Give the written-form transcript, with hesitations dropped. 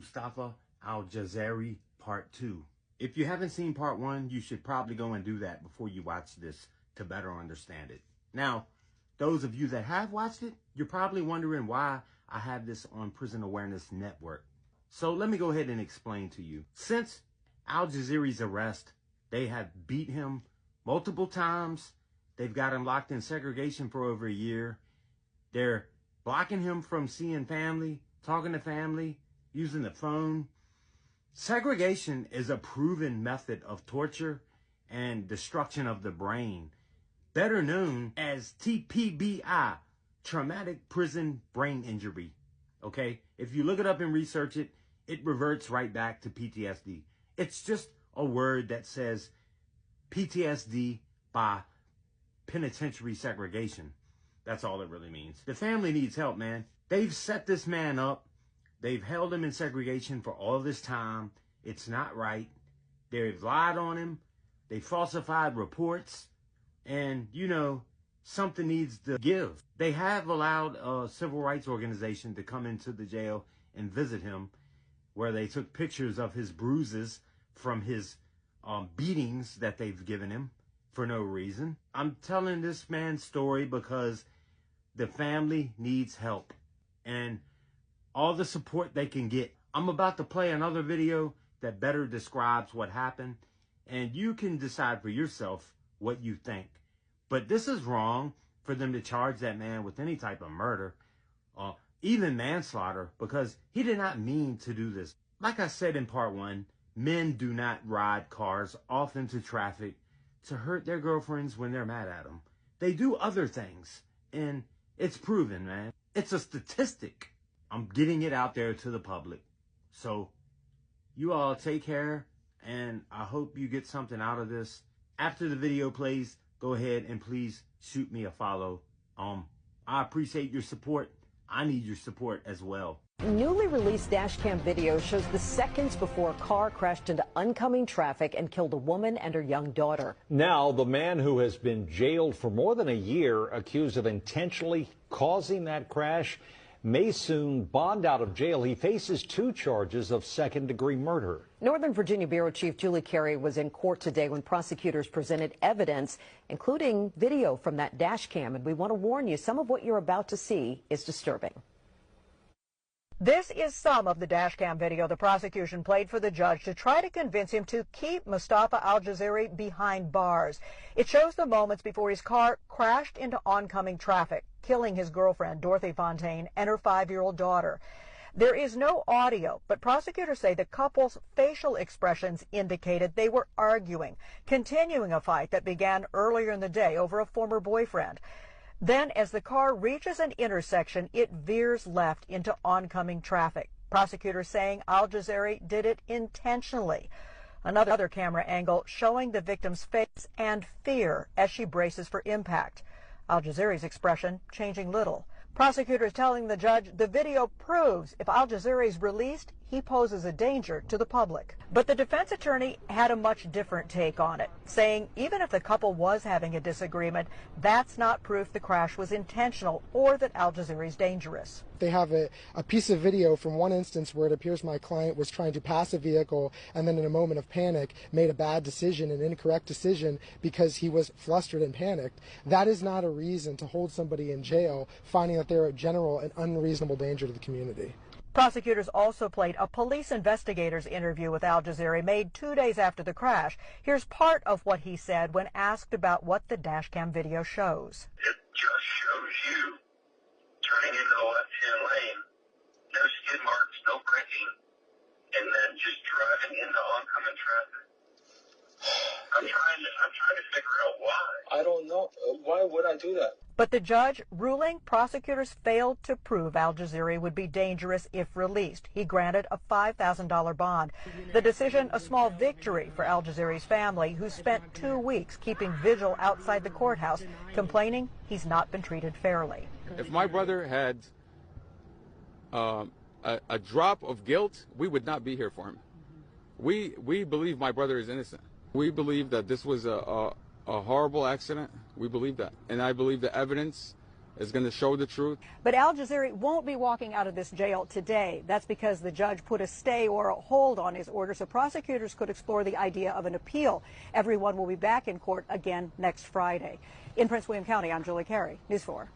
Mustafa Al-Jazari Part 2. If you haven't seen Part 1, you should probably go and do that before you watch this to better understand it. Now, those of you that have watched it, you're probably wondering why I have this on Prison Awareness Network. So let me go ahead and explain to you. Since Al-Jazari's arrest, they have beat him multiple times. They've got him locked in segregation for over a year. They're blocking him from seeing family, talking to family, using the phone. Segregation is a proven method of torture and destruction of the brain, better known as TPBI, traumatic prison brain injury. Okay? If you look it up and research it, it reverts right back to PTSD. It's just a word that says PTSD by penitentiary segregation. That's all it really means. The family needs help, man. They've set this man up. They've held him in segregation for all this time. It's not right. They've lied on him. They falsified reports. And, you know, something needs to give. They have allowed a civil rights organization to come into the jail and visit him, where they took pictures of his bruises from his beatings that they've given him for no reason. I'm telling this man's story because the family needs help and all the support they can get. I'm about to play another video that better describes what happened, and you can decide for yourself what you think. But this is wrong for them to charge that man with any type of murder, even manslaughter, because he did not mean to do this. Like I said in Part 1, men do not ride cars off into traffic to hurt their girlfriends when they're mad at them. They do other things, and it's proven, man. It's a statistic. I'm getting it out there to the public. So you all take care, and I hope you get something out of this. After the video plays, go ahead and please shoot me a follow. I appreciate your support. I need your support as well. Newly released dashcam video shows the seconds before a car crashed into oncoming traffic and killed a woman and her young daughter. Now, the man who has been jailed for more than a year, accused of intentionally causing that crash, may soon bond out of jail. He faces 2 charges of second-degree murder. Northern Virginia Bureau Chief Julie Carey was in court today when prosecutors presented evidence, including video from that dash cam. And we want to warn you, some of what you're about to see is disturbing. This is some of the dashcam video the prosecution played for the judge to try to convince him to keep Mustafa Al-Jazari behind bars. It shows the moments before his car crashed into oncoming traffic, killing his girlfriend, Dorothy Fontaine, and her 5-year-old daughter. There is no audio, but prosecutors say the couple's facial expressions indicated they were arguing, continuing a fight that began earlier in the day over a former boyfriend. Then, as the car reaches an intersection, it veers left into oncoming traffic. Prosecutors saying Al-Jazari did it intentionally. Another camera angle showing the victim's face and fear as she braces for impact. Al-Jazari's expression changing little. Prosecutors telling the judge the video proves if Al-Jazari is released, he poses a danger to the public. But the defense attorney had a much different take on it, saying even if the couple was having a disagreement, that's not proof the crash was intentional or that Al-Jazari is dangerous. They have a piece of video from one instance where it appears my client was trying to pass a vehicle and then in a moment of panic made a bad decision, an incorrect decision, because he was flustered and panicked. That is not a reason to hold somebody in jail, finding that they're a general and unreasonable danger to the community. Prosecutors also played a police investigator's interview with Al-Jazari made 2 days after the crash. Here's part of what he said when asked about what the dashcam video shows. It just shows you turning into the left-hand lane, no skid marks, no braking, and then just driving into oncoming traffic. I'm trying to figure out why. I don't know. Why would I do that? But the judge ruling prosecutors failed to prove Al-Jazari would be dangerous if released. He granted a $5,000 bond. The decision a small victory for Al-Jazari's family, who spent 2 weeks keeping vigil outside the courthouse, complaining he's not been treated fairly. If my brother had a drop of guilt, we would not be here for him. We believe my brother is innocent. We believe that this was a horrible accident. We believe that. And I believe the evidence is going to show the truth. But Al-Jazari won't be walking out of this jail today. That's because the judge put a stay or a hold on his order, so prosecutors could explore the idea of an appeal. Everyone will be back in court again next Friday. In Prince William County, I'm Julie Carey, News 4.